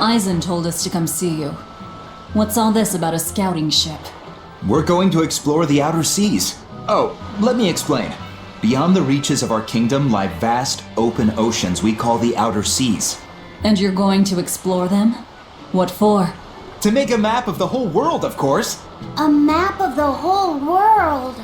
Eisen told us to come see you. What's all this about a scouting ship? We're going to explore the outer seas. Oh, let me explain. Beyond the reaches of our kingdom lie vast, open oceans we call the outer seas. And you're going to explore them? What for? To make a map of the whole world, of course. A map of the whole world.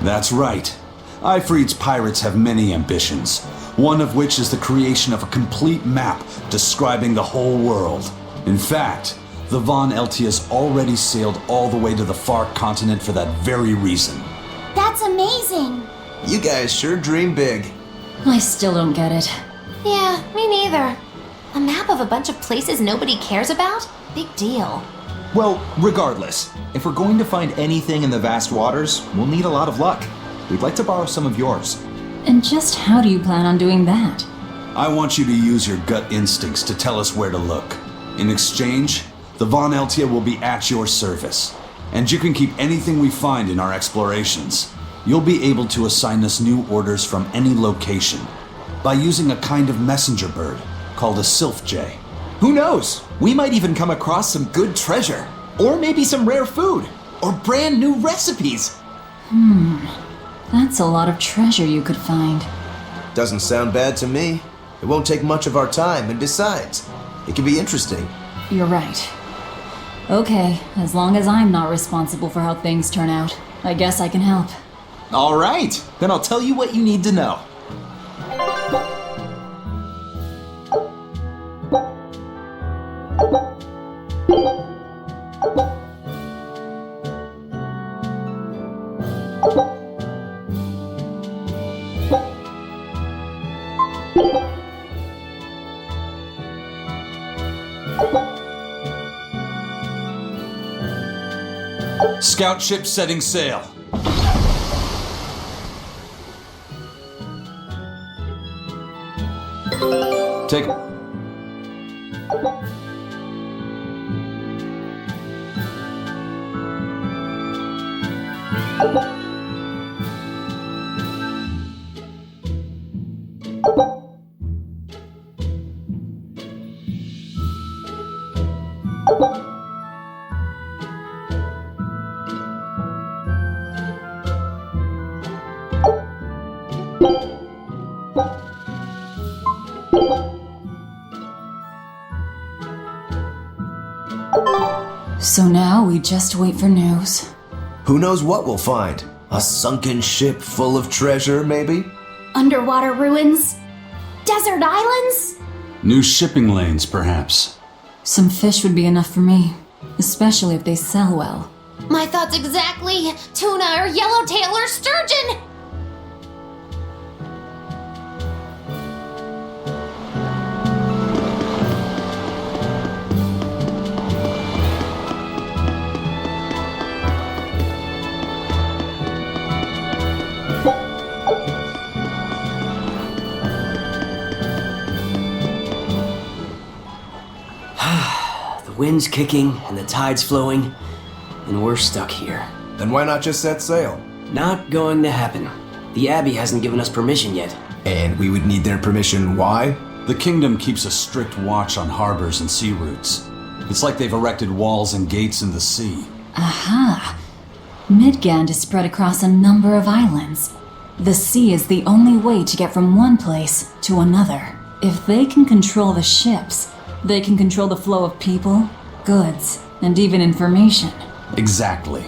That's right. Ifrit's pirates have many ambitions, one of which is the creation of a complete map describing the whole world. In fact, the Von Eltias already sailed all the way to the far continent for that very reason. That's amazing. You guys sure dream big. I still don't get it. Yeah, me neither. A map of a bunch of places nobody cares about? Big deal. Well, regardless, if we're going to find anything in the vast waters, we'll need a lot of luck. We'd like to borrow some of yours. And just how do you plan on doing that? I want you to use your gut instincts to tell us where to look. In exchange, the Von Eltia will be at your service. And you can keep anything we find in our explorations. You'll be able to assign us new orders from any location by using a kind of messenger bird called a sylph jay. Who knows? We might even come across some good treasure. Or maybe some rare food. Or brand new recipes. That's a lot of treasure you could find. Doesn't sound bad to me. It won't take much of our time, and besides, it can be interesting. You're right. Okay, as long as I'm not responsible for how things turn out, I guess I can help. All right, then I'll tell you what you need to know. Scout ship setting sail. Take... So now we just wait for news. Who knows what we'll find? A sunken ship full of treasure, maybe? Underwater ruins? Desert islands? New shipping lanes, perhaps. Some fish would be enough for me, especially if they sell well. My thoughts exactly. Tuna or yellowtail or sturgeon. The wind's kicking and the tide's flowing, and we're stuck here. Then why not just set sail? Not going to happen. The Abbey hasn't given us permission yet. And we would need their permission, why? The kingdom keeps a strict watch on harbors and sea routes. It's like they've erected walls and gates in the sea. Aha! Midgand is spread across a number of islands. The sea is the only way to get from one place to another. If they can control the ships, they can control the flow of people, goods, and even information. Exactly.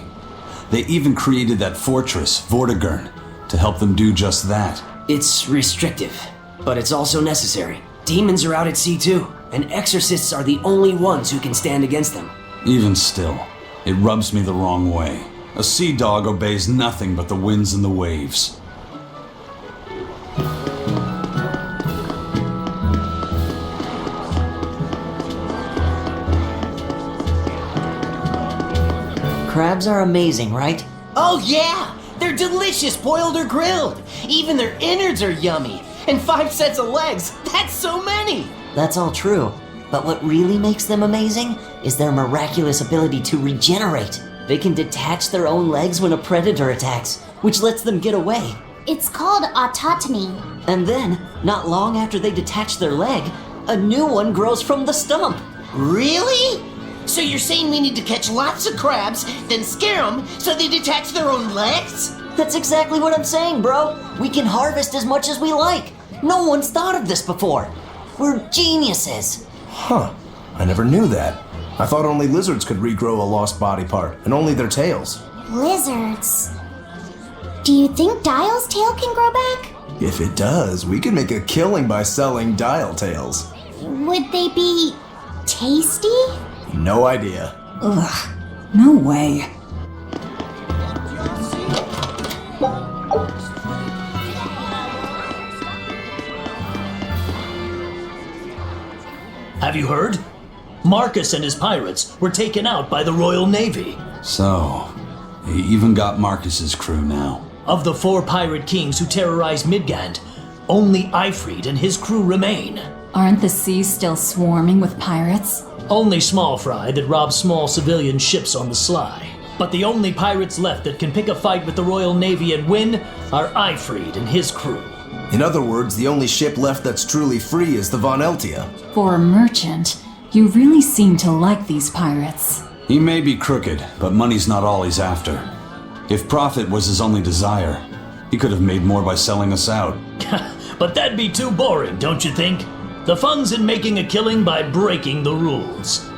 They even created that fortress, Vortigern, to help them do just that. It's restrictive, but it's also necessary. Demons are out at sea too, and exorcists are the only ones who can stand against them. Even still, it rubs me the wrong way. A sea dog obeys nothing but the winds and the waves. Crabs are amazing, right? Oh yeah! They're delicious boiled or grilled! Even their innards are yummy! And 5 sets of legs! That's so many! That's all true. But what really makes them amazing is their miraculous ability to regenerate. They can detach their own legs when a predator attacks, which lets them get away. It's called autotomy. And then, not long after they detach their leg, A new one grows from the stump. Really? So you're saying we need to catch lots of crabs, then scare them so they detach their own legs? That's exactly what I'm saying, bro. We can harvest as much as we like. No one's thought of this before. We're geniuses. Huh. I never knew that. I thought only lizards could regrow a lost body part, and only their tails. Lizards. Do you think Dial's tail can grow back? If it does, we could make a killing by selling dial tails. Would they be tasty? No idea. Ugh, no way. Have you heard? Marcus and his pirates were taken out by the Royal Navy. So, he even got Marcus's crew now. Of the 4 pirate kings who terrorized Midgand, only Ifrid and his crew remain. Aren't the seas still swarming with pirates? Only small fry that rob small civilian ships on the sly. But the only pirates left that can pick a fight with the Royal Navy and win are Ifrid and his crew. In other words, the only ship left that's truly free is the Von Eltia. For a merchant, you really seem to like these pirates. He may be crooked, but money's not all he's after. If profit was his only desire, he could have made more by selling us out. But that'd be too boring, don't you think? The fun's in making a killing by breaking the rules.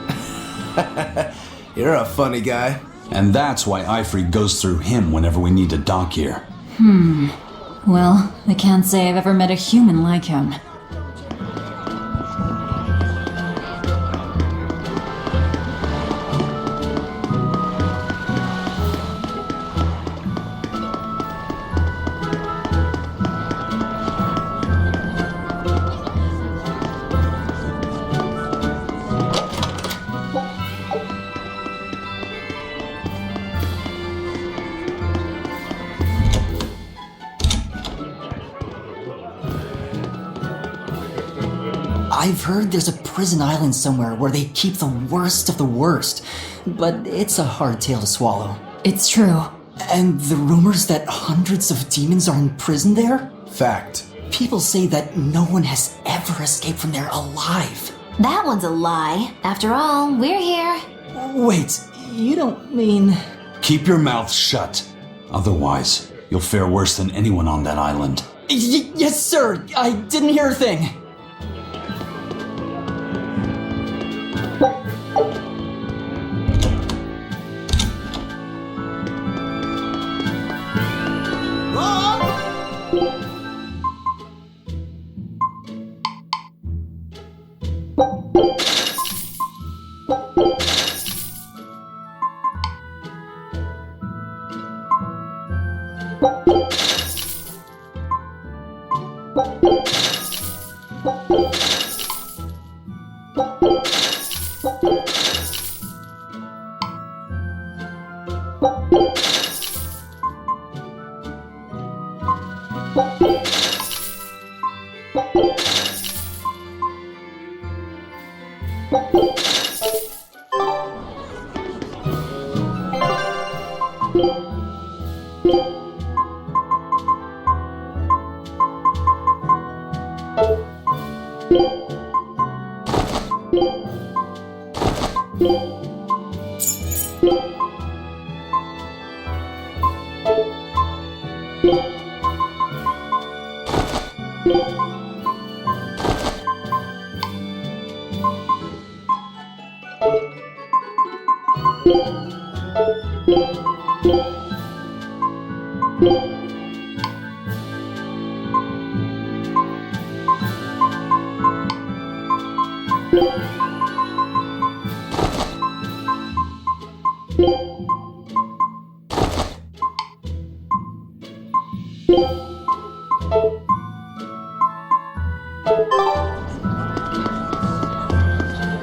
You're a funny guy. And that's why Ifrid goes through him whenever we need to dock here. Well, I can't say I've ever met a human like him. I've heard there's a prison island somewhere where they keep the worst of the worst, but it's a hard tale to swallow. It's true. And the rumors that hundreds of demons are in prison there? Fact. People say that no one has ever escaped from there alive. That one's a lie. After all, we're here. Wait, you don't mean... Keep your mouth shut. Otherwise, you'll fare worse than anyone on that island. Yes, sir. I didn't hear a thing.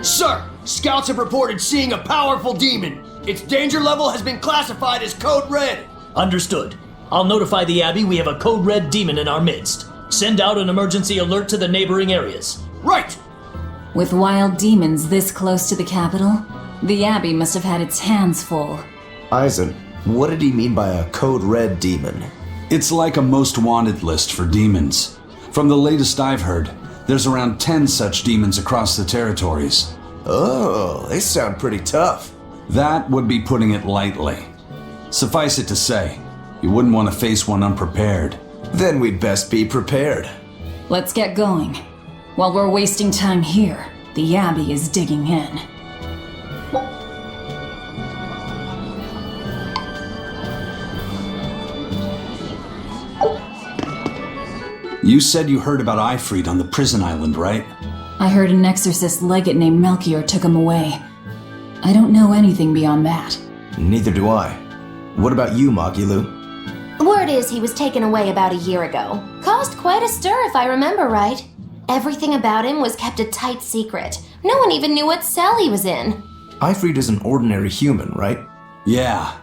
Sir, scouts have reported seeing a powerful demon. Its danger level has been classified as Code Red. Understood. I'll notify the Abbey we have a Code Red demon in our midst. Send out an emergency alert to the neighboring areas. Right! With wild demons this close to the capital, the Abbey must have had its hands full. Eisen, what did he mean by a Code Red demon? It's like a most wanted list for demons. From the latest I've heard, There's around 10 such demons across the territories. Oh, they sound pretty tough. That would be putting it lightly. Suffice it to say, you wouldn't want to face one unprepared. Then we'd best be prepared. Let's get going. While we're wasting time here, the Abbey is digging in. You said you heard about Ifrit on the prison island, right? I heard an exorcist legate named Melchior took him away. I don't know anything beyond that. Neither do I. What about you, Magilu? Word is he was taken away about a year ago. Caused quite a stir, if I remember right. Everything about him was kept a tight secret. No one even knew what cell he was in. Ifrit is an ordinary human, right? Yeah.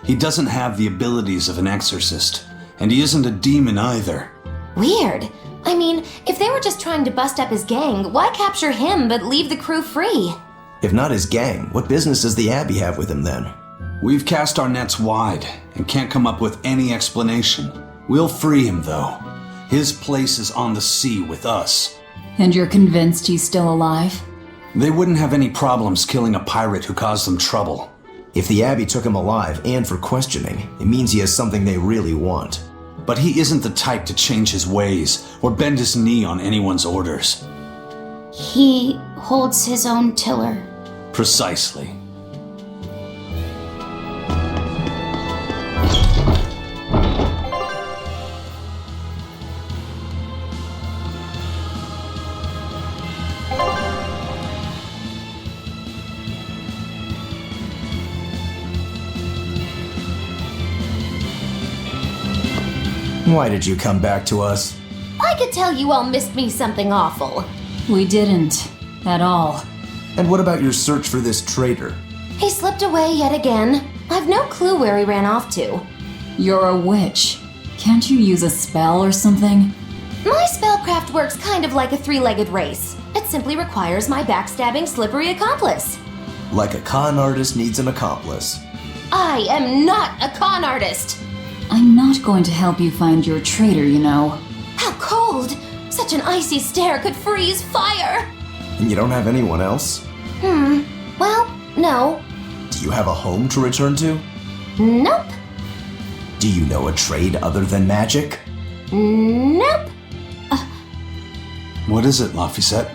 He doesn't have the abilities of an exorcist, and he isn't a demon either. Weird. I mean, if they were just trying to bust up his gang, why capture him but leave the crew free? If not his gang, what business does the Abbey have with him then? We've cast our nets wide and can't come up with any explanation. We'll free him, though. His place is on the sea with us. And you're convinced he's still alive? They wouldn't have any problems killing a pirate who caused them trouble. If the Abbey took him alive and for questioning, it means he has something they really want. But he isn't the type to change his ways or bend his knee on anyone's orders. He holds his own tiller. Precisely. Why did you come back to us? I could tell you all missed me something awful. We didn't. At all. And what about your search for this traitor? He slipped away yet again. I've no clue where he ran off to. You're a witch. Can't you use a spell or something? My spellcraft works kind of like a three-legged race. It simply requires my backstabbing, slippery accomplice. Like a con artist needs an accomplice. I am not a con artist. I'm not going to help you find your traitor, you know. How cold! Such an icy stare could freeze fire! And you don't have anyone else? Well, no. Do you have a home to return to? Nope. Do you know a trade other than magic? Nope. What is it, Laphicet?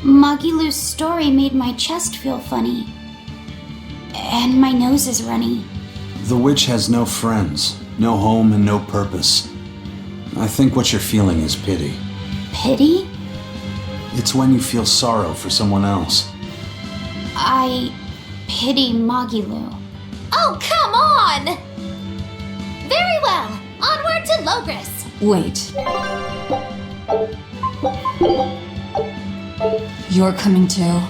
Magilu's story made my chest feel funny. And my nose is runny. The witch has no friends, no home, and no purpose. I think what you're feeling is pity. Pity? It's when you feel sorrow for someone else. I pity Magilu. Oh, come on! Very well. Onward to Logris. Wait. You're coming too?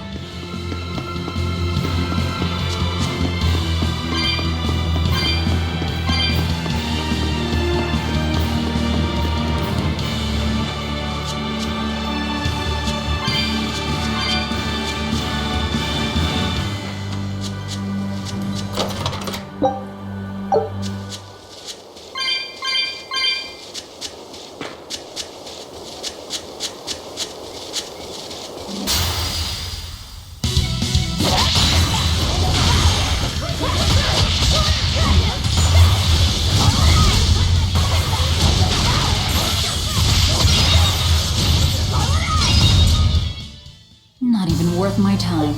Not even worth my time.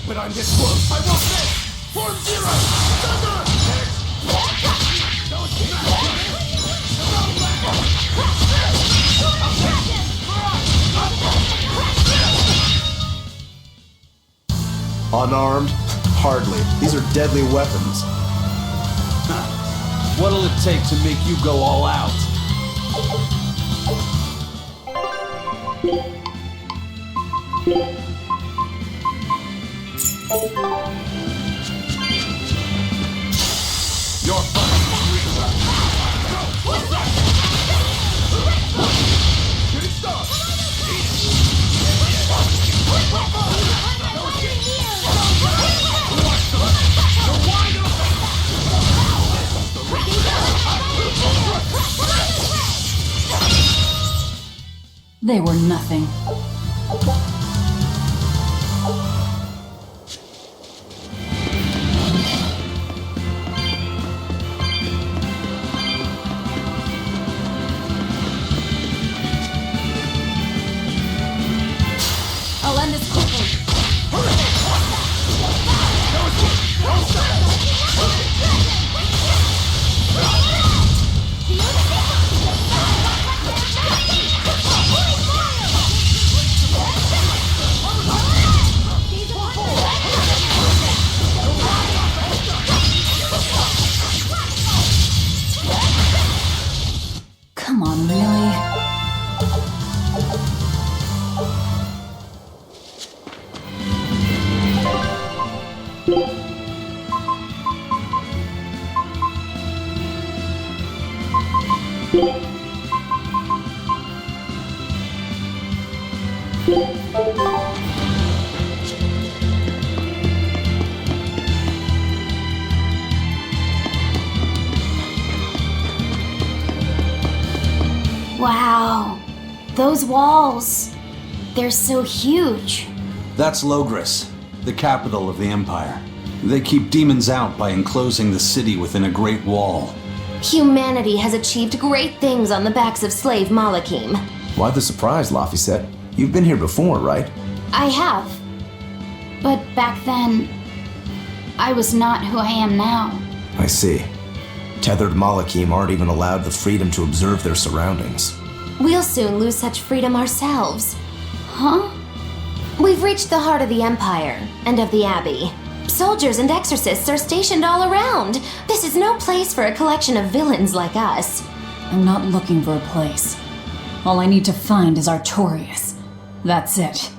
But I'm this close. I won't miss. Form zero. Thunder. Unarmed? Hardly. These are deadly weapons. What'll it take to make you go all out? You're They were nothing. I'll end this quickly. Come on, really? Wow. Those walls. They're so huge. That's Logris, the capital of the Empire. They keep demons out by enclosing the city within a great wall. Humanity has achieved great things on the backs of slave Malakim. Why the surprise, Laphicet? You've been here before, right? I have. But back then, I was not who I am now. I see. Tethered Malakim aren't even allowed the freedom to observe their surroundings. We'll soon lose such freedom ourselves. Huh? We've reached the heart of the Empire and of the Abbey. Soldiers and exorcists are stationed all around. This is no place for a collection of villains like us. I'm not looking for a place. All I need to find is Artorias. That's it.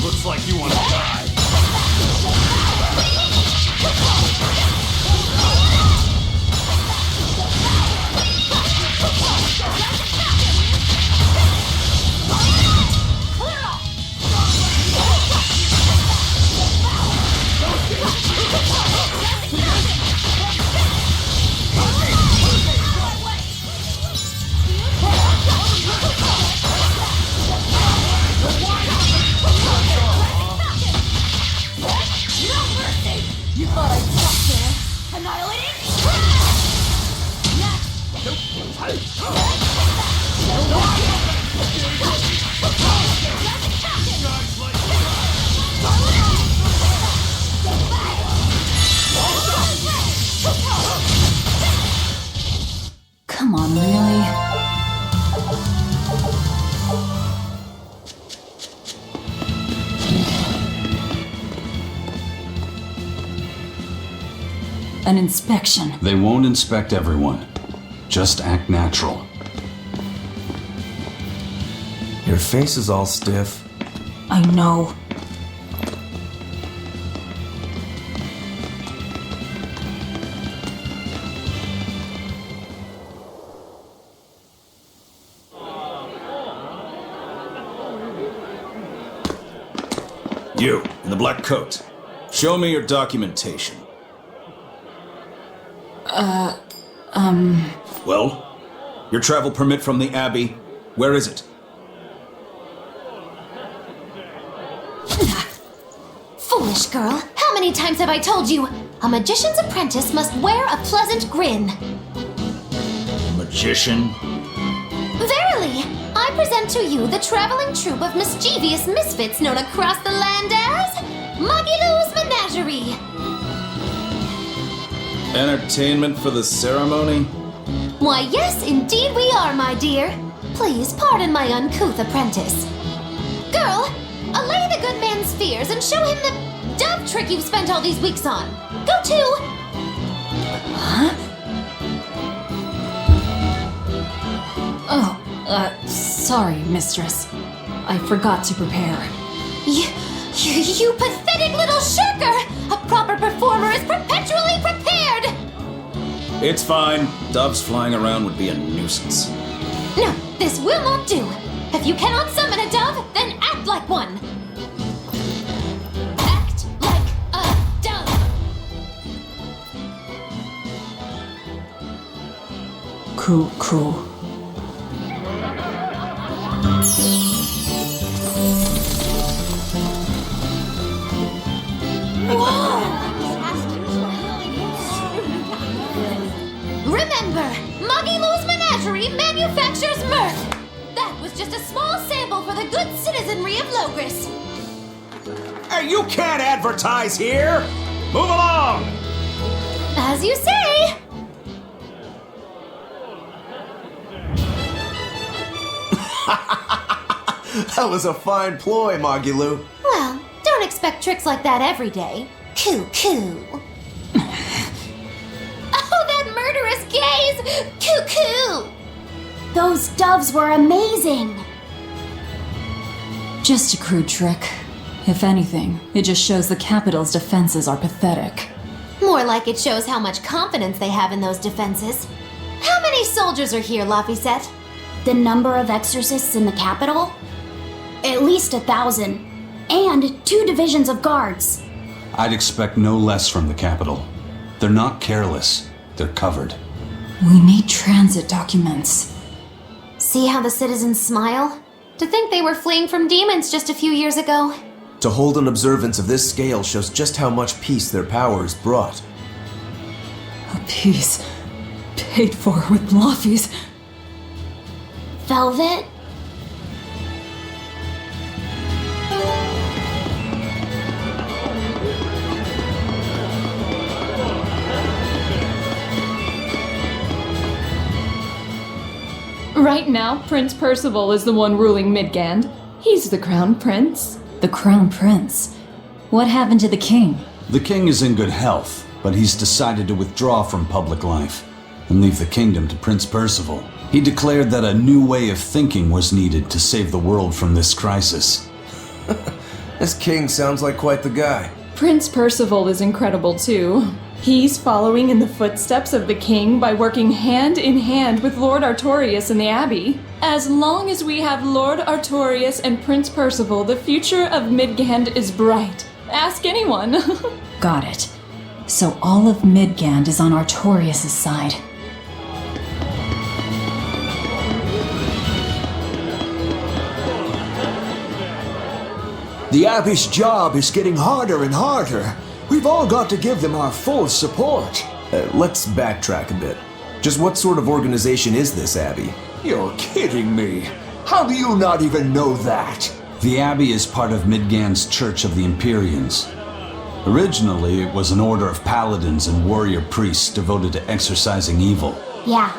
Looks like you want to die. Come on, really? An inspection. They won't inspect everyone. Just act natural. Your face is all stiff. I know. You, in the black coat. Show me your documentation. Well? Your travel permit from the Abbey, where is it? Foolish girl, how many times have I told you? A magician's apprentice must wear a pleasant grin. Magician? Verily, I present to you the traveling troupe of mischievous misfits known across the land as Magilou's Menagerie. Entertainment for the ceremony? Why, yes, indeed we are, my dear. Please pardon my uncouth apprentice. Girl, allay the good man's fears and show him the dove trick you've spent all these weeks on. Go to... Huh? Oh, sorry, mistress. I forgot to prepare. You pathetic little shirker! A proper performer is perpetually prepared! It's fine. Doves flying around would be a nuisance. No, this will not do. If you cannot summon a dove, then act like one. Act like a dove. Cool. Remember, Muggy Lou's Menagerie manufactures mirth. That was just a small sample for the good citizenry of Logris. Hey, you can't advertise here! Move along! As you say. That was a fine ploy, Magilou. Well, don't expect tricks like that every day. Coo. Oh, that murderous gaze! Coo. Those doves were amazing! Just a crude trick. If anything, it just shows the capital's defenses are pathetic. More like it shows how much confidence they have in those defenses. How many soldiers are here, Laphicet? The number of exorcists in the capital? At least 1,000. And 2 divisions of guards. I'd expect no less from the capital. They're not careless. They're covered. We need transit documents. See how the citizens smile? To think they were fleeing from demons just a few years ago. To hold an observance of this scale shows just how much peace their power has brought. A piece paid for with Laffy's. Velvet? Right now, Prince Percival is the one ruling Midgand. He's the crown prince. The crown prince? What happened to the king? The king is in good health, but he's decided to withdraw from public life and leave the kingdom to Prince Percival. He declared that a new way of thinking was needed to save the world from this crisis. This king sounds like quite the guy. Prince Percival is incredible too. He's following in the footsteps of the king by working hand in hand with Lord Artorius in the Abbey. As long as we have Lord Artorius and Prince Percival, the future of Midgand is bright. Ask anyone. Got it. So all of Midgand is on Artorius' side. The Abbey's job is getting harder and harder. We've all got to give them our full support. Let's backtrack a bit. Just what sort of organization is this Abbey? You're kidding me. How do you not even know that? The Abbey is part of Midgand's Church of the Empyreans. Originally, it was an order of paladins and warrior priests devoted to exorcising evil. Yeah.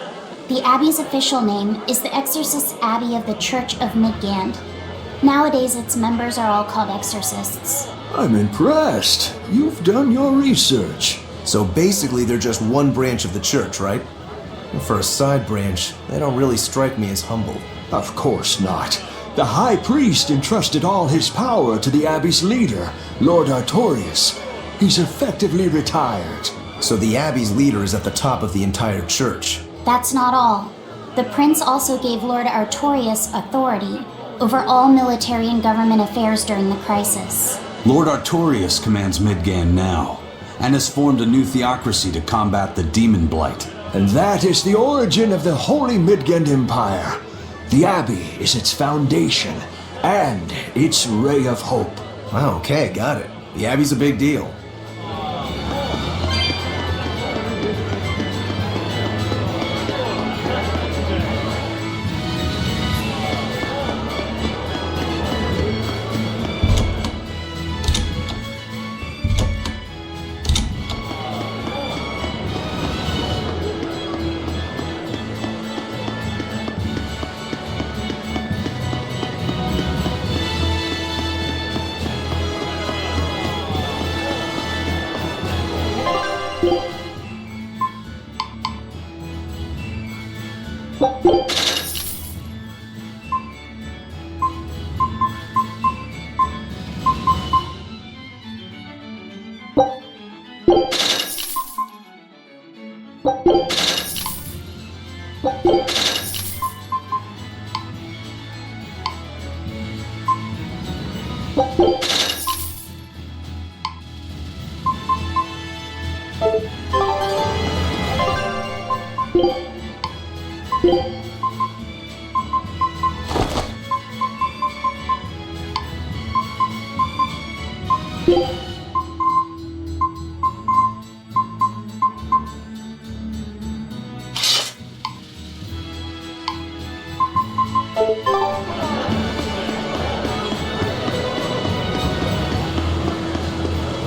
The Abbey's official name is the Exorcist Abbey of the Church of Midgand. Nowadays, its members are all called exorcists. I'm impressed. You've done your research. So basically, they're just one branch of the church, right? And for a side branch, they don't really strike me as humble. Of course not. The High Priest entrusted all his power to the Abbey's leader, Lord Artorius. He's effectively retired. So the Abbey's leader is at the top of the entire church. That's not all. The prince also gave Lord Artorius authority over all military and government affairs during the crisis. Lord Artorius commands Midgand now, and has formed a new theocracy to combat the demon blight. And that is the origin of the Holy Midgand Empire. The Abbey is its foundation, and its ray of hope. Okay, got it. The Abbey's a big deal.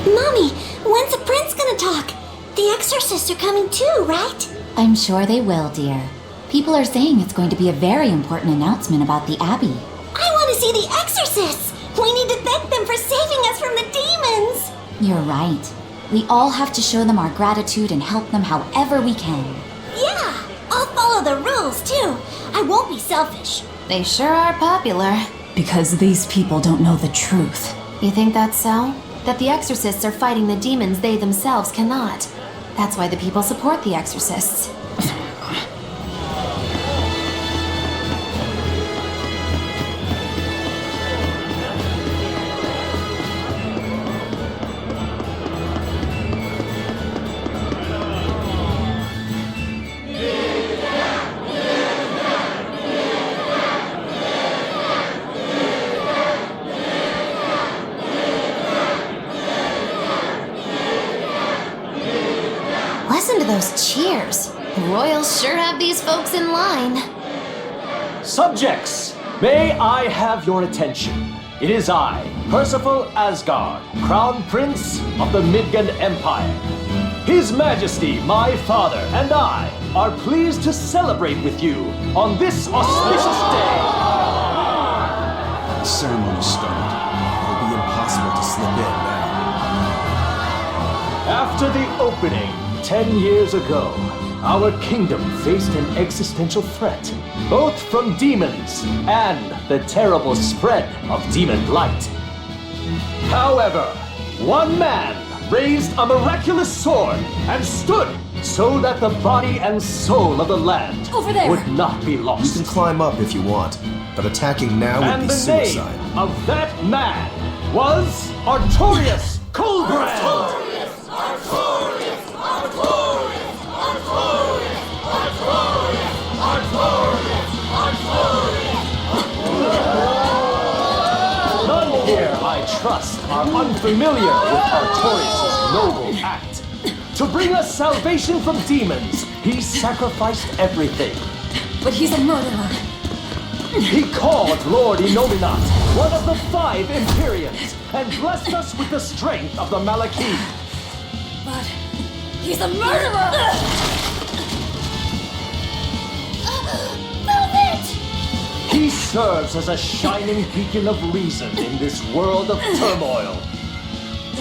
Mommy, when's the prince gonna talk? The exorcists are coming too, right? I'm sure they will, dear. People are saying it's going to be a very important announcement about the Abbey. I want to see the exorcists! We need to thank them for saving us from the demons! You're right. We all have to show them our gratitude and help them however we can. Yeah, I'll follow the rules too. I won't be selfish. They sure are popular. Because these people don't know the truth. You think that's so? That the exorcists are fighting the demons they themselves cannot. That's why the people support the exorcists. Listen to those cheers. The royals sure have these folks in line. Subjects, may I have your attention? It is I, Percival Asgard, Crown Prince of the Midgard Empire. His Majesty, my father, and I are pleased to celebrate with you on this auspicious day. The ceremony started. It'll be impossible to slip in now. After the opening, 10 years ago, our kingdom faced an existential threat, both from demons and the terrible spread of demon blight. However, one man raised a miraculous sword and stood so that the body and soul of the land Over there. would not be You lost. can climb up if you want, but attacking now would And be the suicide. name of that man was Artorius Colbrand. None here, I trust, are unfamiliar with Artorius' noble act. To bring us salvation from demons, he sacrificed everything. But he's a murderer. He called Lord Inominat, one of the 5 Imperiums, and blessed us with the strength of the Malachim. But he's a murderer! Move it! He serves as a shining beacon of reason in this world of turmoil.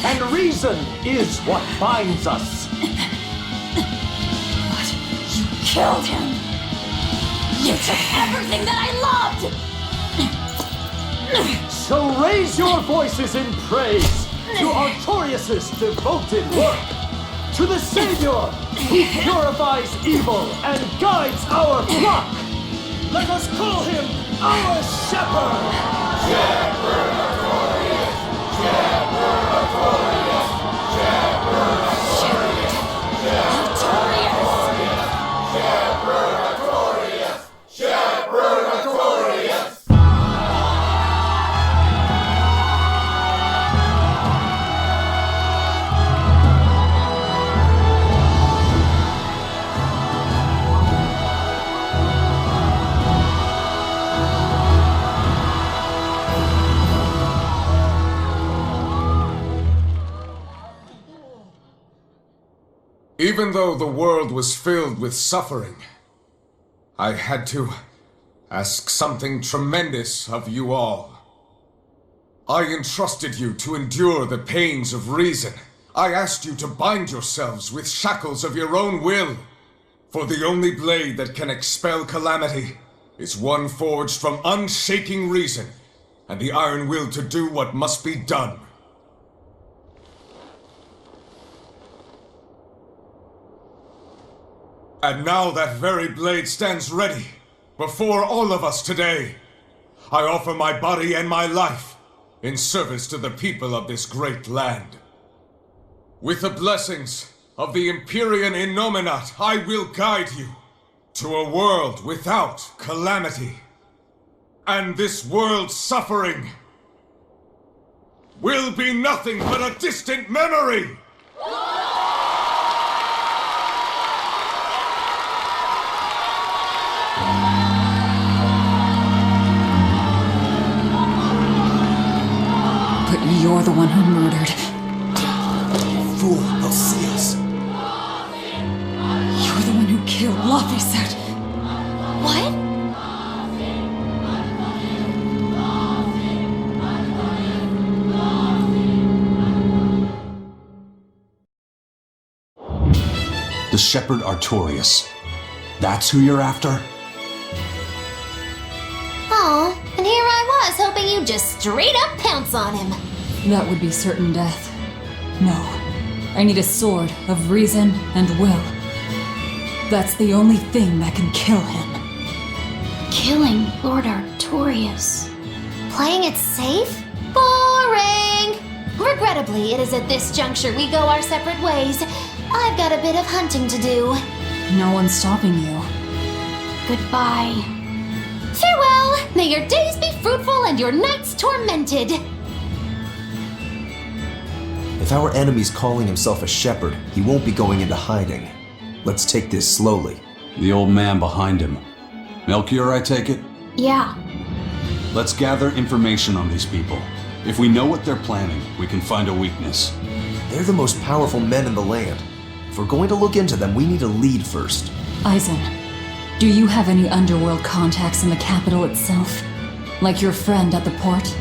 And reason is what binds us. But you killed him! You took everything that I loved! So raise your voices in praise to Artorius' devoted work, to the Savior who purifies evil and guides our flock. Let us call him our Shepherd! Shepherd Artorius! Shepherd Artorius! Shepherd Artorius! Shepherd Artorius! Shepherd Artorius! Even though the world was filled with suffering, I had to ask something tremendous of you all. I entrusted you to endure the pains of reason. I asked you to bind yourselves with shackles of your own will. For the only blade that can expel calamity is one forged from unshaking reason and the iron will to do what must be done. And now that very blade stands ready before all of us today. I offer my body and my life in service to the people of this great land. With the blessings of the Empyrean Innominat, I will guide you to a world without calamity. And this world's suffering will be nothing but a distant memory! But you're the one who murdered. Fool, they'll see us. You're the one who killed Laphicet. What? The Shepherd Artorias. That's who you're after? Oh, and here I was hoping you'd just straight up pounce on him. That would be certain death. No. I need a sword of reason and will. That's the only thing that can kill him. Killing Lord Artorias. Playing it safe? Boring! Regrettably, it is at this juncture we go our separate ways. I've got a bit of hunting to do. No one's stopping you. Goodbye. Farewell! May your days be fruitful and your nights tormented! If our enemy's calling himself a shepherd, he won't be going into hiding. Let's take this slowly. The old man behind him. Melchior, I take it? Yeah. Let's gather information on these people. If we know what they're planning, we can find a weakness. They're the most powerful men in the land. If we're going to look into them, we need a lead first. Eisen, do you have any underworld contacts in the capital itself? Like your friend at the port?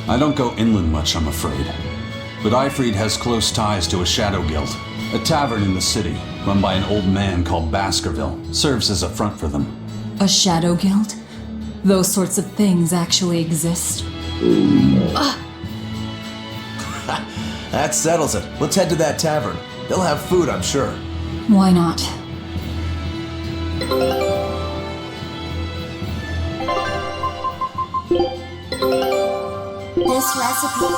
I don't go inland much, I'm afraid. But Eifried has close ties to a shadow guild. A tavern in the city, run by an old man called Baskerville, serves as a front for them. A shadow guild? Those sorts of things actually exist? That settles it. Let's head to that tavern. They'll have food, I'm sure. Why not? This recipe...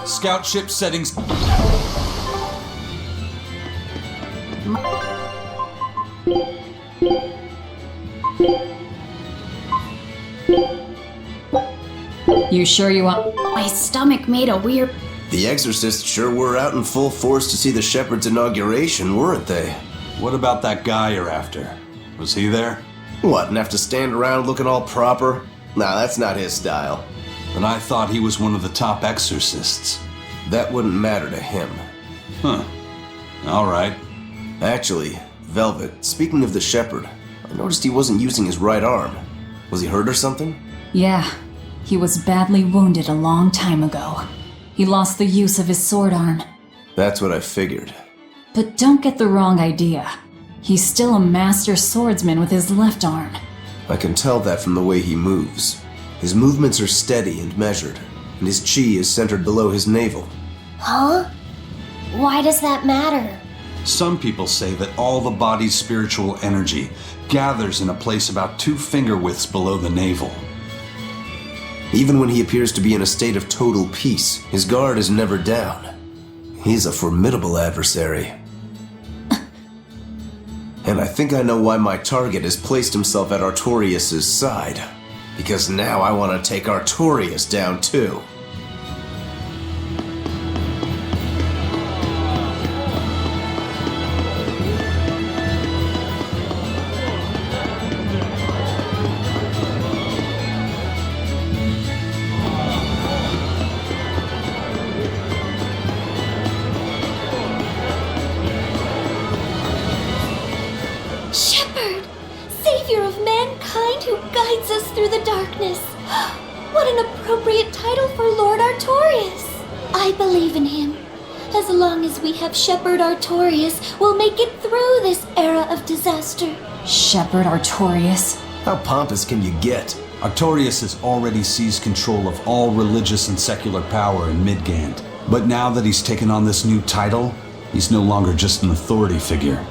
Scout ship settings. You sure you want... My stomach made a weird... The exorcists sure were out in full force to see the shepherd's inauguration, weren't they? What about that guy you're after? Was he there? What, and have to stand around looking all proper? Nah, that's not his style. But I thought he was one of the top exorcists. That wouldn't matter to him. Huh. All right. Actually, Velvet, speaking of the shepherd, I noticed he wasn't using his right arm. Was he hurt or something? Yeah. He was badly wounded a long time ago. He lost the use of his sword arm. That's what I figured. But don't get the wrong idea. He's still a master swordsman with his left arm. I can tell that from the way he moves. His movements are steady and measured, and his chi is centered below his navel. Huh? Why does that matter? Some people say that all the body's spiritual energy gathers in a place about 2 finger widths below the navel. Even when he appears to be in a state of total peace, his guard is never down. He's a formidable adversary. And I think I know why my target has placed himself at Artorias' side. Because now I want to take Artorias down too. Shepherd! Savior of mankind who guides us through the darkness! What an appropriate title for Lord Artorias! I believe in him. As long as we have Shepherd Artorias, we'll make it through this era of disaster. Shepherd Artorias? How pompous can you get? Artorias has already seized control of all religious and secular power in Midgand. But now that he's taken on this new title, he's no longer just an authority figure.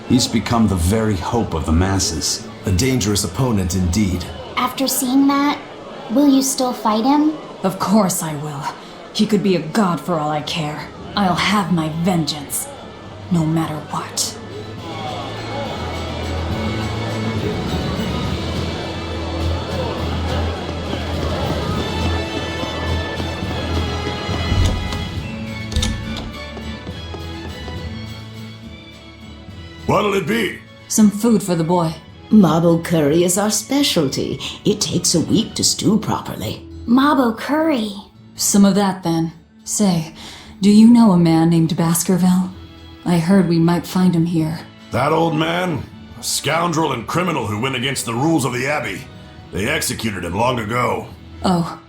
He's become the very hope of the masses. A dangerous opponent indeed. After seeing that, will you still fight him? Of course I will. He could be a god for all I care. I'll have my vengeance. No matter what. What'll it be? Some food for the boy. Mabo curry is our specialty. It takes a week to stew properly. Mabo curry. Some of that, then. Say, do you know a man named Baskerville? I heard we might find him here. That old man? A scoundrel and criminal who went against the rules of the Abbey. They executed him long ago. Oh.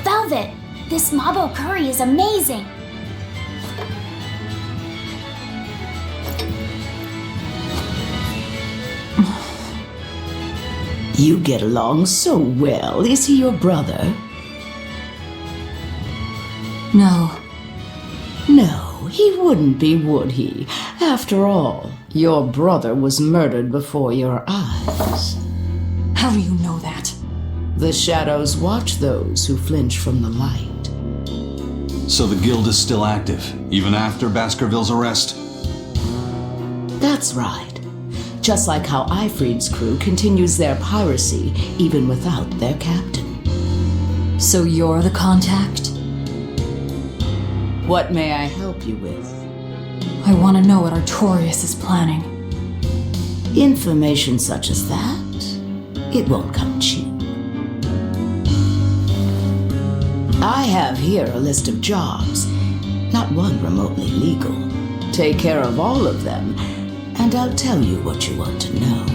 Velvet, this Mabo curry is amazing. You get along so well. Is he your brother? No. No, he wouldn't be, would he? After all, your brother was murdered before your eyes. How do you know that? The shadows watch those who flinch from the light. So the guild is still active, even after Baskerville's arrest? That's right. Just like how Ifrid's crew continues their piracy even without their captain. So you're the contact? What may I help you with? I want to know what Artorias is planning. Information such as that, it won't come cheap. I have here a list of jobs, not one remotely legal. Take care of all of them, and I'll tell you what you want to know.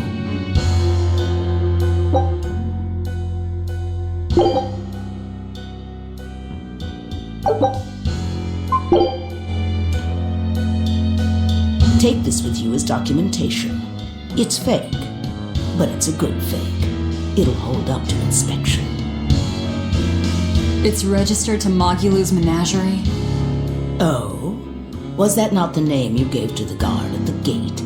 Take this with you as documentation. It's fake, but it's a good fake. It'll hold up to inspection. It's registered to Mogulu's menagerie? Oh? Was that not the name you gave to the guard at the gate?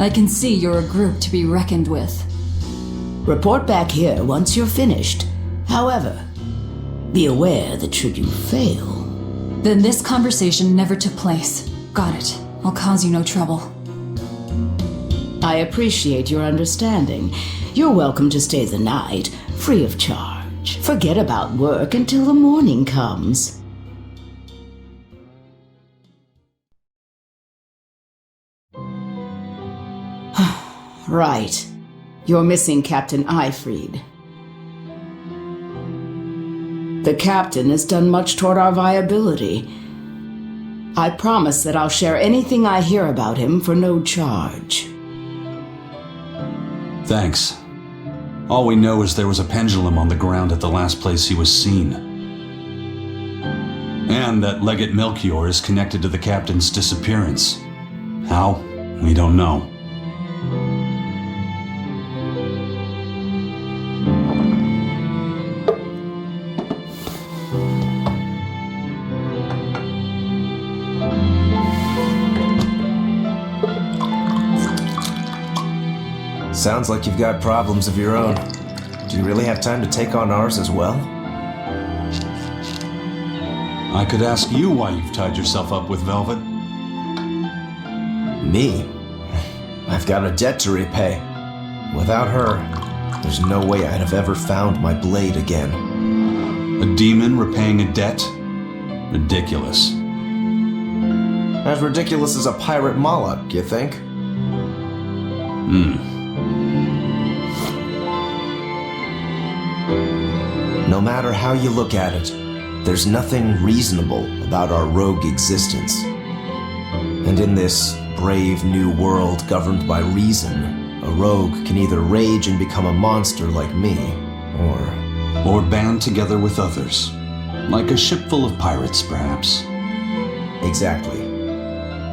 I can see you're a group to be reckoned with. Report back here once you're finished. However, be aware that should you fail... Then this conversation never took place. Got it. I'll cause you no trouble. I appreciate your understanding. You're welcome to stay the night, free of charge. Forget about work until the morning comes. Right. You're missing Captain Ifrid. The captain has done much toward our viability. I promise that I'll share anything I hear about him for no charge. Thanks. All we know is there was a pendulum on the ground at the last place he was seen. And that Legate Melchior is connected to the captain's disappearance. How? We don't know. Sounds like you've got problems of your own. Do you really have time to take on ours as well? I could ask you why you've tied yourself up with Velvet. Me? I've got a debt to repay. Without her, there's no way I'd have ever found my blade again. A demon repaying a debt? Ridiculous. As ridiculous as a pirate Moloch, you think? No matter how you look at it, there's nothing reasonable about our rogue existence. And in this brave new world governed by reason, a rogue can either rage and become a monster like me, or band together with others. Like a ship full of pirates, perhaps. Exactly.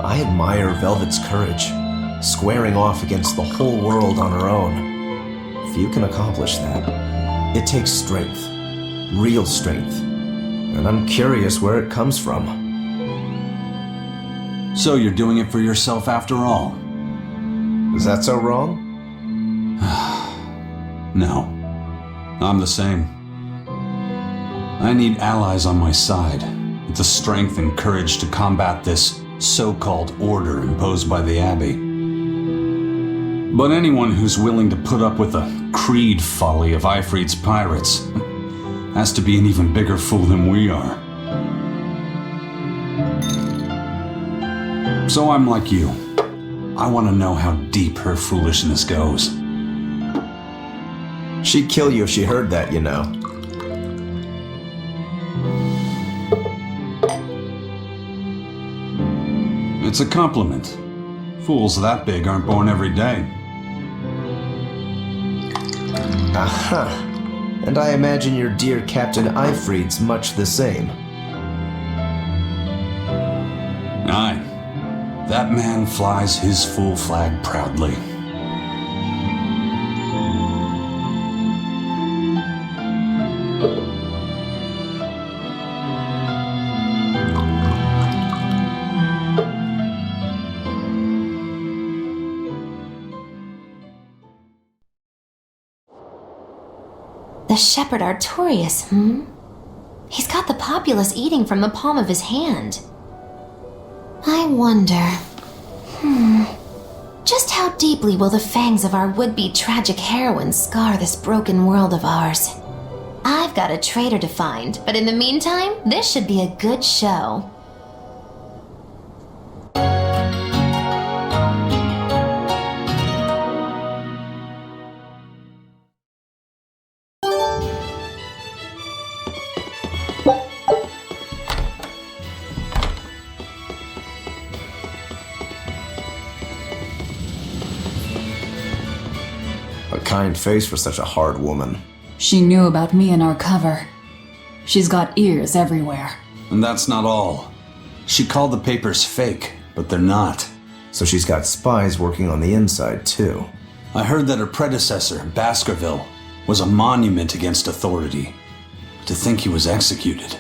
I admire Velvet's courage, squaring off against the whole world on her own. Few can accomplish that. It takes strength. Real strength. And I'm curious where it comes from. So you're doing it for yourself after all? Is that so wrong? No. I'm the same. I need allies on my side, with the strength and courage to combat this so-called order imposed by the Abbey. But anyone who's willing to put up with the creed folly of Ifrit's pirates has to be an even bigger fool than we are. So I'm like you. I want to know how deep her foolishness goes. She'd kill you if she heard that, you know. It's a compliment. Fools that big aren't born every day. Aha. And I imagine your dear Captain Ifrit's much the same. Aye. That man flies his full flag proudly. The shepherd Artorius, He's got the populace eating from the palm of his hand. I wonder, just how deeply will the fangs of our would-be tragic heroine scar this broken world of ours? I've got a traitor to find, but in the meantime, this should be a good show. A kind face for such a hard woman. She knew about me and our cover. She's got ears everywhere. And that's not all. She called the papers fake, but they're not. So she's got spies working on the inside, too. I heard that her predecessor, Baskerville, was a monument against authority. To think he was executed.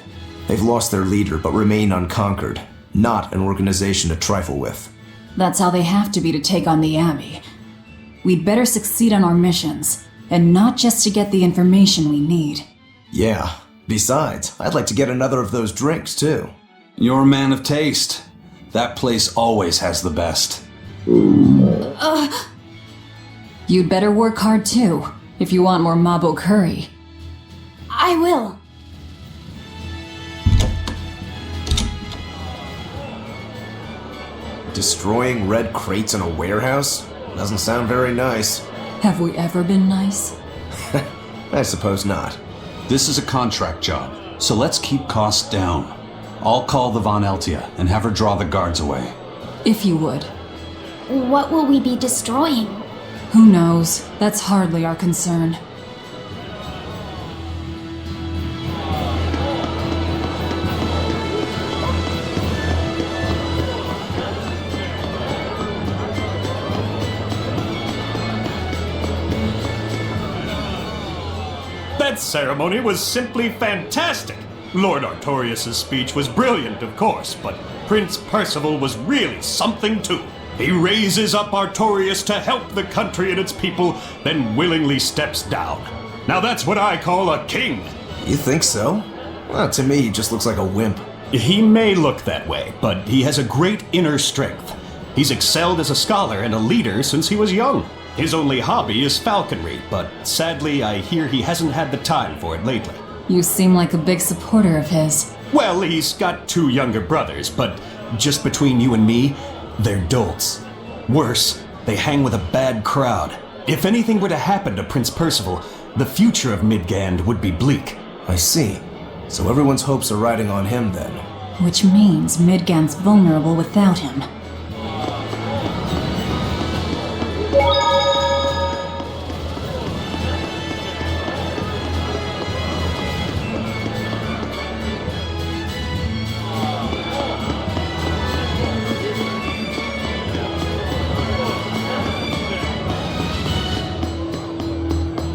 They've lost their leader, but remain unconquered. Not an organization to trifle with. That's how they have to be to take on the Abbey. We'd better succeed on our missions, and not just to get the information we need. Yeah. Besides, I'd like to get another of those drinks, too. You're a man of taste. That place always has the best. You'd better work hard too, if you want more Mabo curry. I will. Destroying red crates in a warehouse? Doesn't sound very nice. Have we ever been nice? I suppose not. This is a contract job, so let's keep costs down. I'll call the Von Eltia and have her draw the guards away. If you would. What will we be destroying? Who knows? That's hardly our concern. That ceremony was simply fantastic. Lord Artorius' speech was brilliant, of course, but Prince Percival was really something too. He raises up Artorius to help the country and its people, then willingly steps down. Now that's what I call a king. You think so? Well, to me, he just looks like a wimp. He may look that way, but he has a great inner strength. He's excelled as a scholar and a leader since he was young. His only hobby is falconry, but sadly I hear he hasn't had the time for it lately. You seem like a big supporter of his. Well, he's got 2 younger brothers, but just between you and me, they're dolts. Worse, they hang with a bad crowd. If anything were to happen to Prince Percival, the future of Midgand would be bleak. I see. So everyone's hopes are riding on him then. Which means Midgand's vulnerable without him.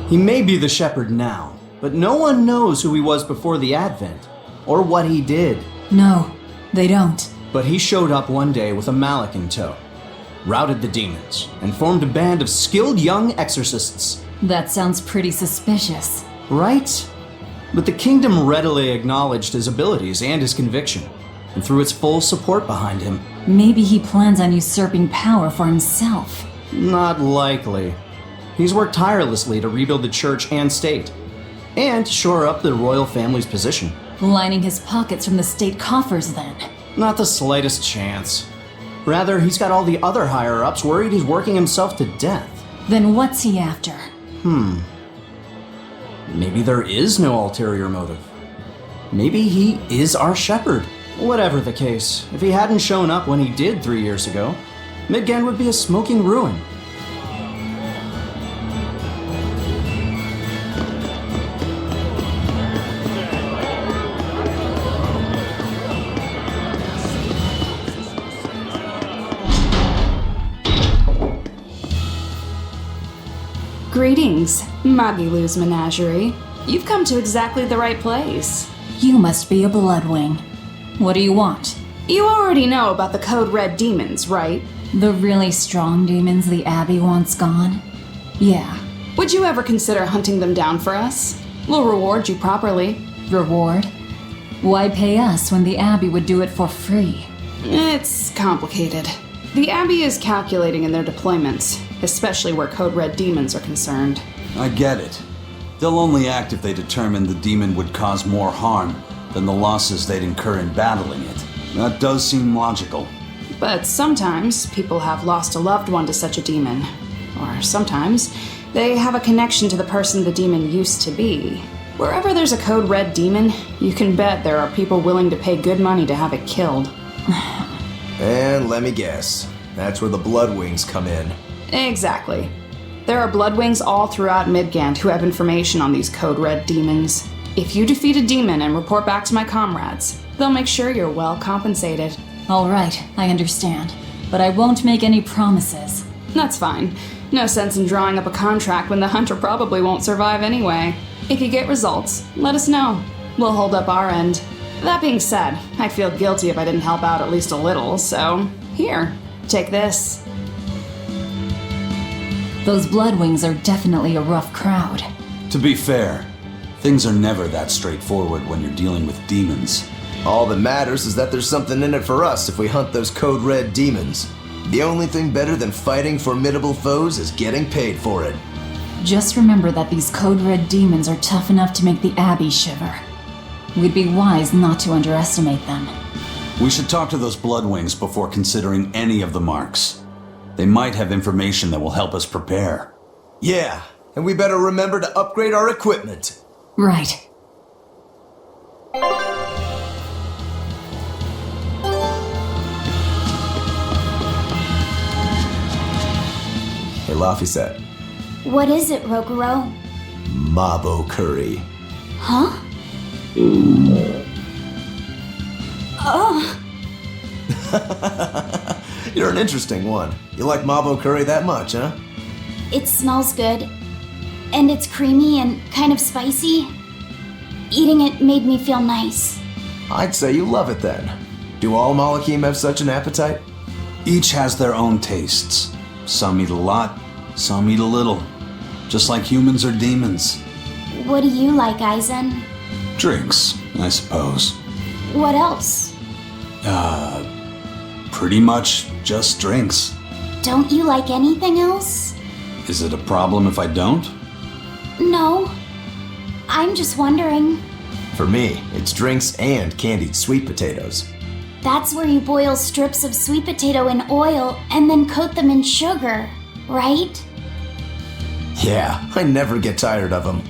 He may be the shepherd now, but no one knows who he was before the Advent, or what he did. No, they don't. But he showed up one day with a mallet in tow, routed the demons, and formed a band of skilled young exorcists. That sounds pretty suspicious. Right? But the kingdom readily acknowledged his abilities and his conviction, and threw its full support behind him. Maybe he plans on usurping power for himself. Not likely. He's worked tirelessly to rebuild the church and state, and shore up the royal family's position. Lining his pockets from the state coffers, then. Not the slightest chance. Rather, he's got all the other higher-ups worried he's working himself to death. Then what's he after? Maybe there is no ulterior motive. Maybe he is our shepherd. Whatever the case, if he hadn't shown up when he did 3 years ago, Midgand would be a smoking ruin. Greetings, Magilu's menagerie. You've come to exactly the right place. You must be a Bloodwing. What do you want? You already know about the Code Red demons, right? The really strong demons the Abbey wants gone? Yeah. Would you ever consider hunting them down for us? We'll reward you properly. Reward? Why pay us when the Abbey would do it for free? It's complicated. The Abbey is calculating in their deployments, especially where Code Red demons are concerned. I get it. They'll only act if they determine the demon would cause more harm than the losses they'd incur in battling it. That does seem logical. But sometimes people have lost a loved one to such a demon. Or sometimes they have a connection to the person the demon used to be. Wherever there's a Code Red demon, you can bet there are people willing to pay good money to have it killed. And let me guess, that's where the Bloodwings come in. Exactly. There are Bloodwings all throughout Midgand who have information on these Code Red demons. If you defeat a demon and report back to my comrades, they'll make sure you're well compensated. All right, I understand. But I won't make any promises. That's fine. No sense in drawing up a contract when the hunter probably won't survive anyway. If you get results, let us know. We'll hold up our end. That being said, I'd feel guilty if I didn't help out at least a little, so here, take this. Those Bloodwings are definitely a rough crowd. To be fair, things are never that straightforward when you're dealing with demons. All that matters is that there's something in it for us if we hunt those Code Red demons. The only thing better than fighting formidable foes is getting paid for it. Just remember that these Code Red demons are tough enough to make the Abbey shiver. We'd be wise not to underestimate them. We should talk to those Bloodwings before considering any of the marks. They might have information that will help us prepare. Yeah, and we better remember to upgrade our equipment. Right. Hey, Laphicet. What is it, Roguro? Mabo curry. Huh? Oh. You're an interesting one. You like Mabo curry that much, huh? It smells good. And it's creamy and kind of spicy. Eating it made me feel nice. I'd say you love it then. Do all Malakim have such an appetite? Each has their own tastes. Some eat a lot, some eat a little. Just like humans or demons. What do you like, Aizen? Drinks, I suppose. What else? Pretty much just drinks. Don't you like anything else? Is it a problem if I don't? No. I'm just wondering. For me, it's drinks and candied sweet potatoes. That's where you boil strips of sweet potato in oil and then coat them in sugar, right? Yeah, I never get tired of them.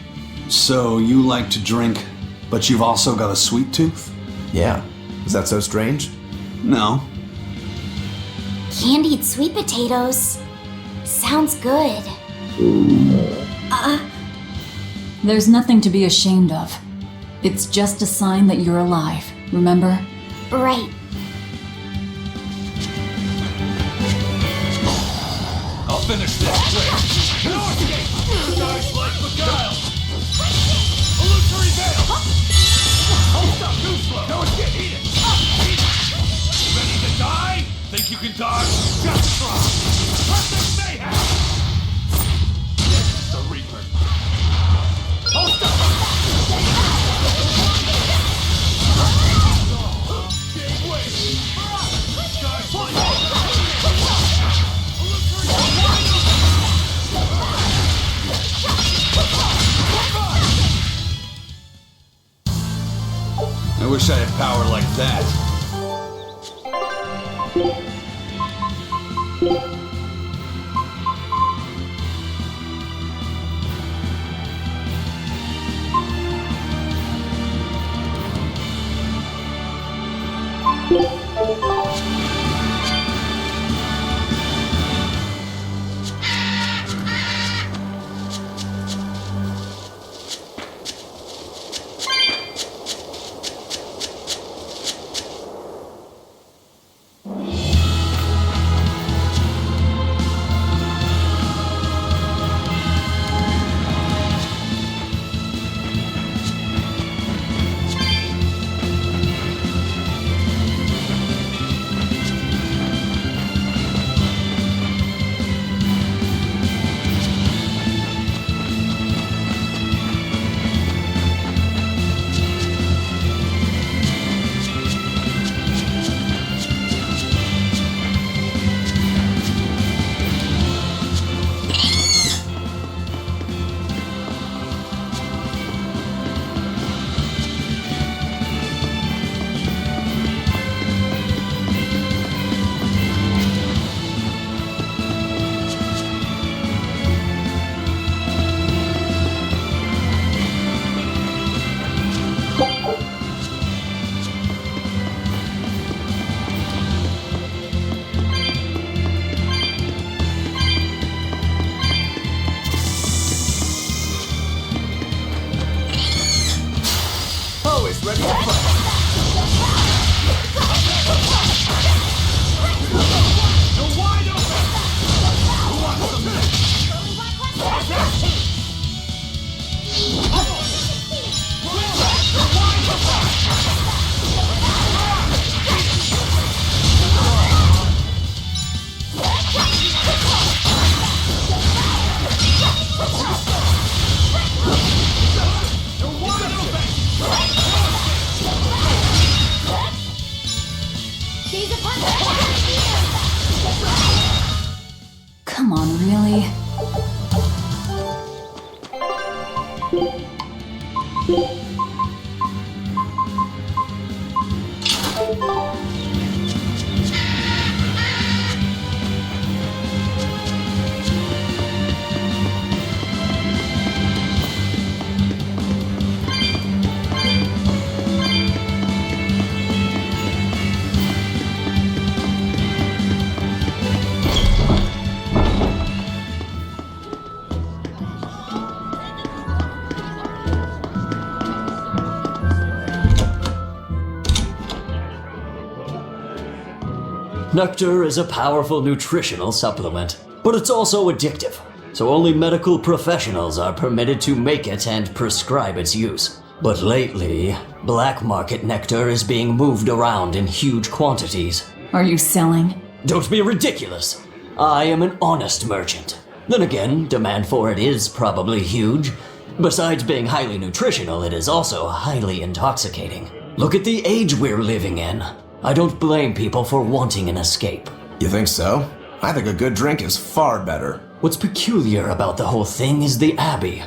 So you like to drink, but you've also got a sweet tooth? Yeah. Is that so strange? No. Candied sweet potatoes. Sounds good. There's nothing to be ashamed of. It's just a sign that you're alive, remember? Right. I'll finish this quick. No escape! Guys like Beguile! Illusory veil! Hold up, too slow! No escape, eat it! Eat it! Ready can dodge, just try. Perfect mayhem! This is the Reaper. Hold up! Big wave! Sky fly! I wish I had power like that. Ready to fight. You're wide open! Who wants some minutes? Come on, really? Nectar is a powerful nutritional supplement, but it's also addictive, so only medical professionals are permitted to make it and prescribe its use. But lately, black market nectar is being moved around in huge quantities. Are you selling? Don't be ridiculous. I am an honest merchant. Then again, demand for it is probably huge. Besides being highly nutritional, it is also highly intoxicating. Look at the age we're living in. I don't blame people for wanting an escape. You think so? I think a good drink is far better. What's peculiar about the whole thing is the Abbey.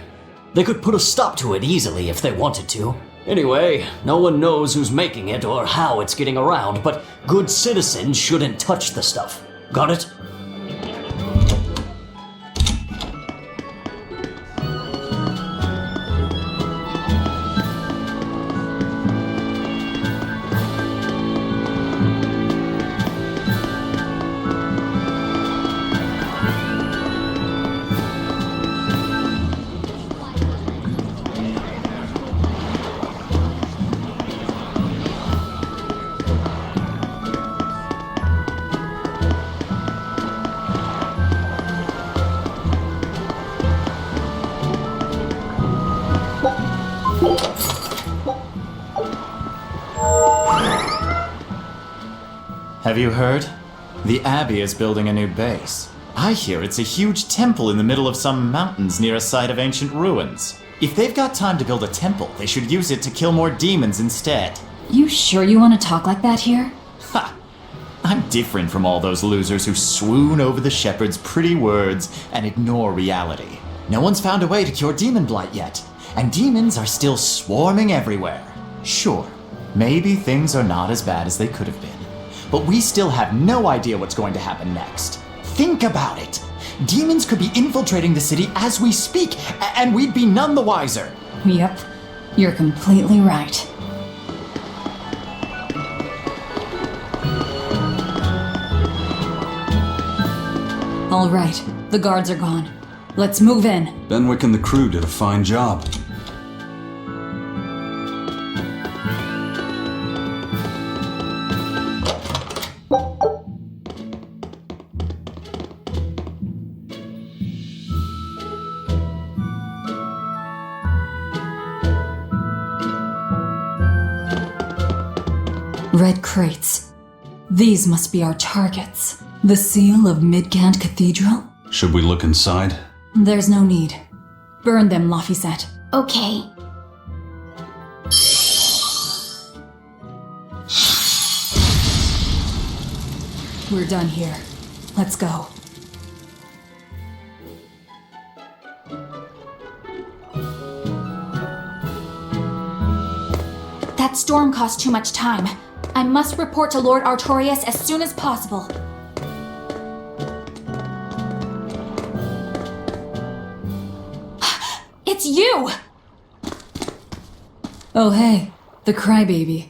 They could put a stop to it easily if they wanted to. Anyway, no one knows who's making it or how it's getting around, but good citizens shouldn't touch the stuff. Got it? Have you heard? The Abbey is building a new base. I hear it's a huge temple in the middle of some mountains near a site of ancient ruins. If they've got time to build a temple, they should use it to kill more demons instead. You sure you want to talk like that here? Ha! I'm different from all those losers who swoon over the shepherd's pretty words and ignore reality. No one's found a way to cure demon blight yet, and demons are still swarming everywhere. Sure, maybe things are not as bad as they could have been, but we still have no idea what's going to happen next. Think about it. Demons could be infiltrating the city as we speak, and we'd be none the wiser. Yep, you're completely right. All right, the guards are gone. Let's move in. Benwick and the crew did a fine job. Red crates. These must be our targets. The seal of Midgand Cathedral? Should we look inside? There's no need. Burn them, Laphicet. Okay. We're done here. Let's go. That storm cost too much time. I must report to Lord Artorius as soon as possible. It's you! Oh hey, the crybaby.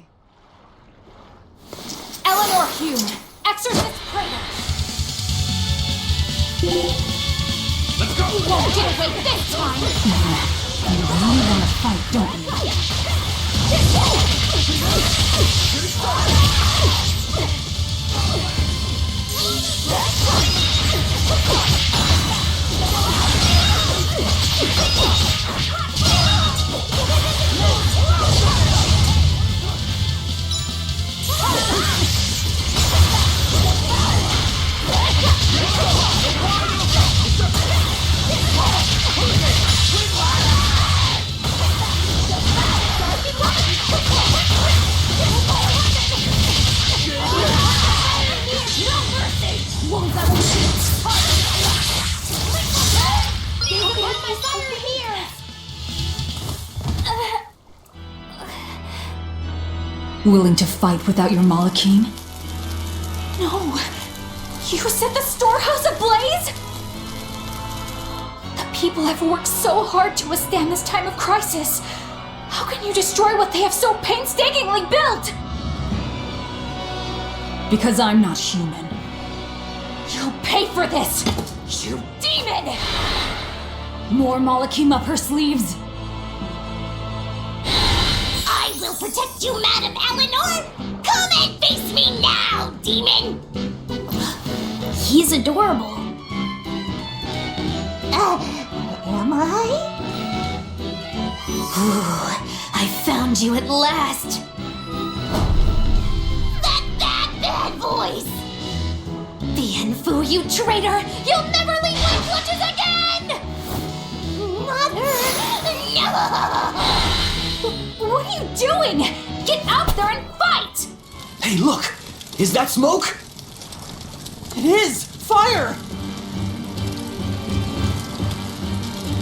Eleanor Hume, Exorcist Praetor! Let's go! You won't get away this time! You really want to fight, don't you? Willing to fight without your Malachine? No! You set the storehouse ablaze?! The people have worked so hard to withstand this time of crisis. How can you destroy what they have so painstakingly built? Because I'm not human. You'll pay for this, you demon! More Malachim up her sleeves. I will protect you, Madam Eleanor! Come and face me now, demon! He's adorable. Am I? Ooh, I found you at last! That voice! Bien Phu, you traitor! You'll never leave my clutches again! Mother! No! What are you doing? Get out there and fight! Hey, look! Is that smoke? It is! Fire!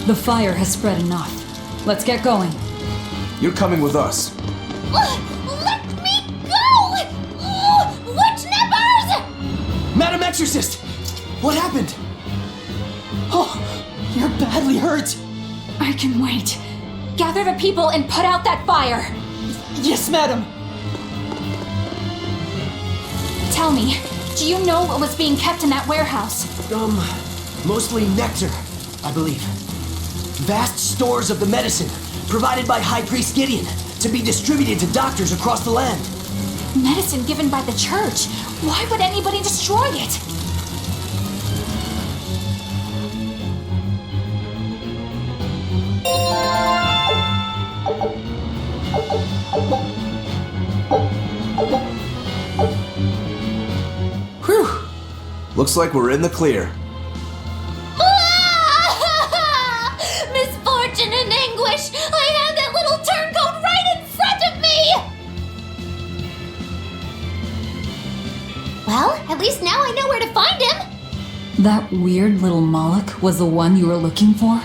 The fire has spread enough. Let's get going. You're coming with us. Let me go! Witch nippers! Madam Exorcist! What happened? Oh, you're badly hurt. I can wait. Gather the people and put out that fire. Yes, madam. Tell me, do you know what was being kept in that warehouse? Mostly nectar, I believe. Vast stores of the medicine provided by High Priest Gideon to be distributed to doctors across the land. Medicine given by the church. Why would anybody destroy it? Whew! Looks like we're in the clear. Misfortune and anguish! I had that little turncoat right in front of me! Well, at least now I know where to find him! That weird little Moloch was the one you were looking for?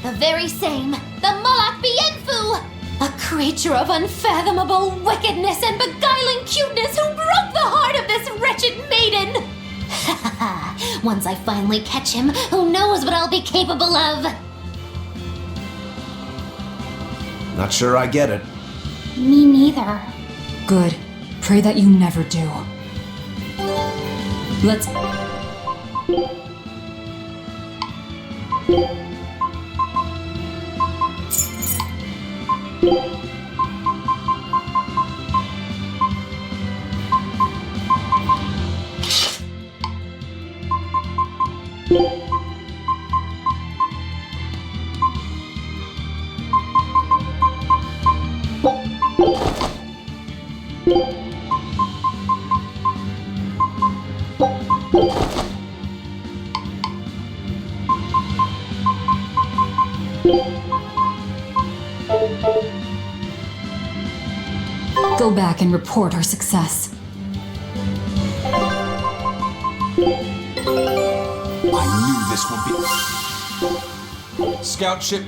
The very same, the Moloch Bienfu! A creature of unfathomable wickedness and beguiling cuteness who broke the heart of this wretched maiden! Once I finally catch him, who knows what I'll be capable of? Not sure I get it. Me neither. Good. Pray that you never do. Let's... Go back and report our success. I knew this would be... Scout ship...